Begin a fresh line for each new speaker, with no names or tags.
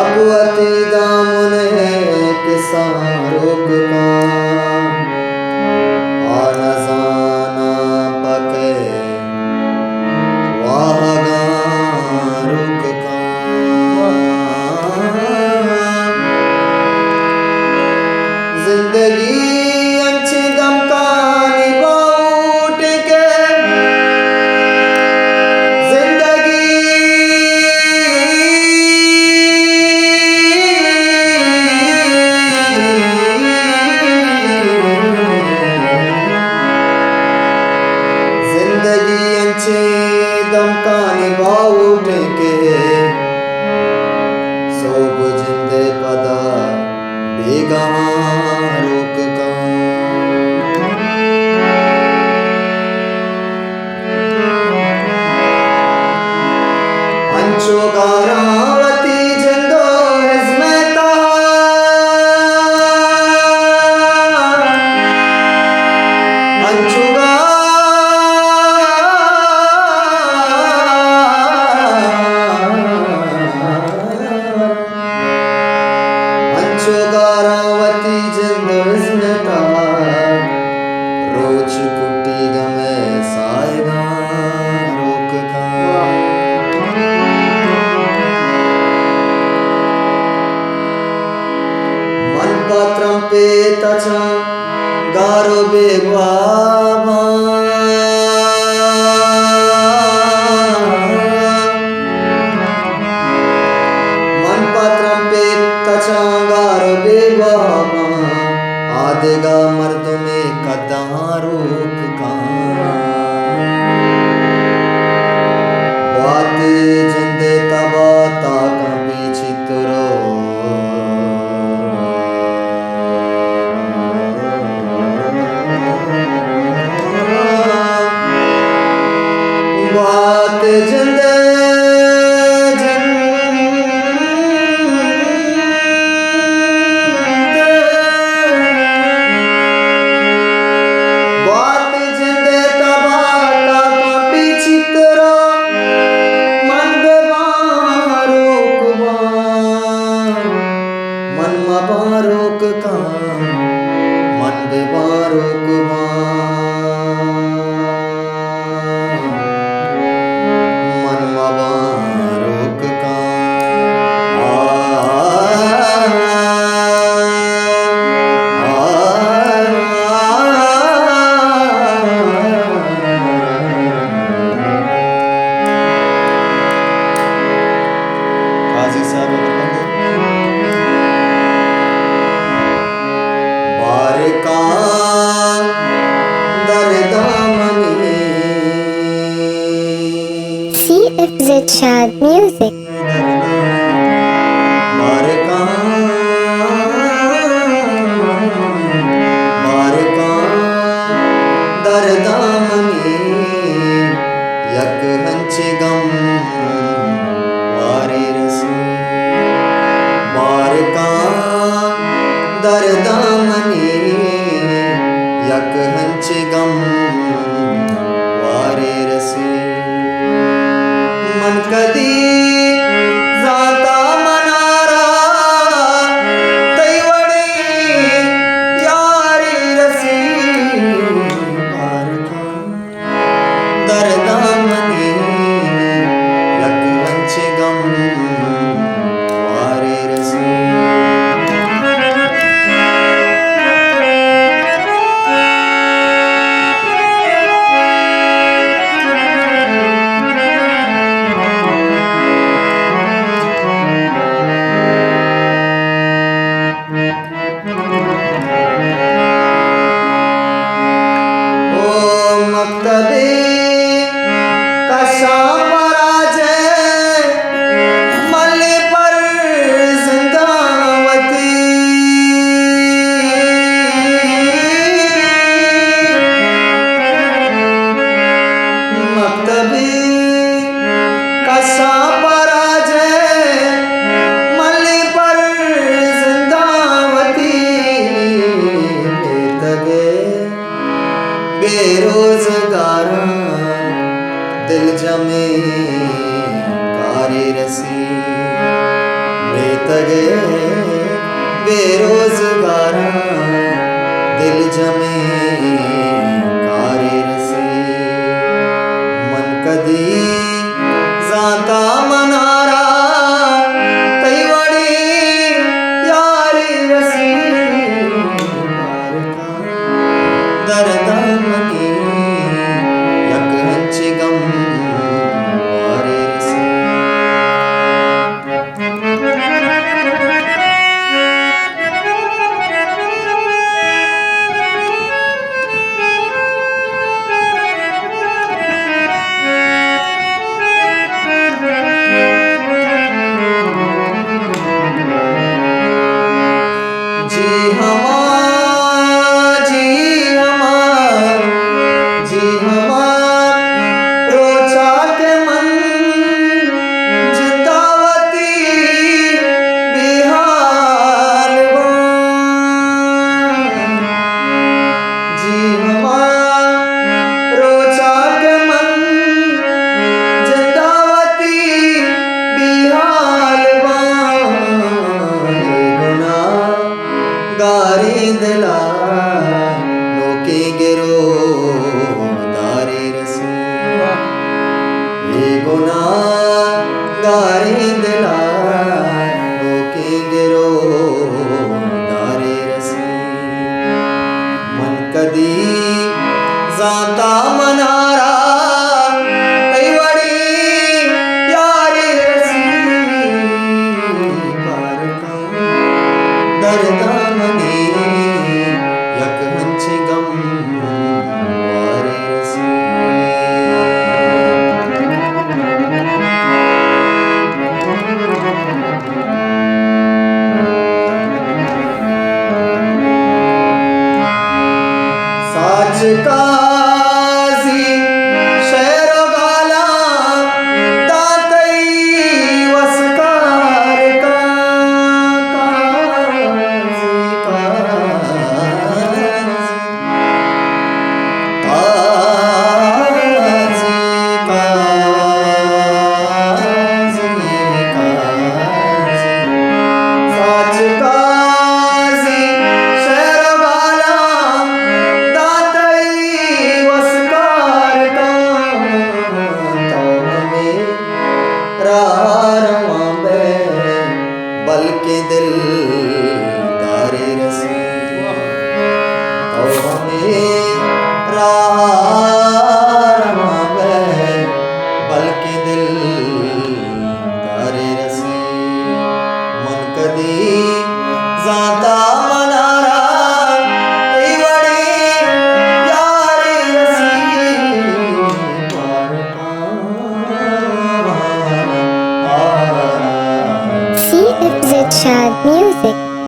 अबुअती दामुने किसारों का आना जाना पके वाहगारुक का जिंदगी अच्छी दम का निभाऊट के दम का निभाऊट के सोब जिंदे पदा बेगारोक का अंचो गारावती जिंदो हिजमेता अंचो गारावती जिंदो हिजमेता रोज कुटी गमे सायगा रोक का मन पात्रम पे तचा गारो बेबाबा मन पात्रम पे तचा गारो बेबाबा आदेगा मर्द में कदारोक का बाते जिंदे तबाता कभी चित्रो बात जिंदे बारोक का मन बेबारोक मन बारोक का काजी साहब
CFZ Chad Music.
दरदामनी यक हंचे गम वारे रसी बारका दरदामनी यक हंचे गम वारे रसी मन कदी जाता मनारा तैवड़ी यारी रसी बारका दरदामनी यक हंचे गम वारे रसी दगे बेरोजगारा दिल जमे कारे रसे मन कदी जाता मनारा तैवडी यारी रसी दरदा मनी यक हंची गम वारे रसे गारिंदला लोके गिरो दारे रसी ये गुना गारिंदला लोके गिरो दारे रसी मन कदी जाता मनारा तैवडी यारी रसी कारका दरदा यक हंची गम वारे रसी साच काजी शहरो गाला तातई वसकार का बल्कि दिल दारे रसी तो हमें बल्कि दिल दारे रसी मन कदी जाता मनारा तैवडी यारी रसी
C. Irshad Music.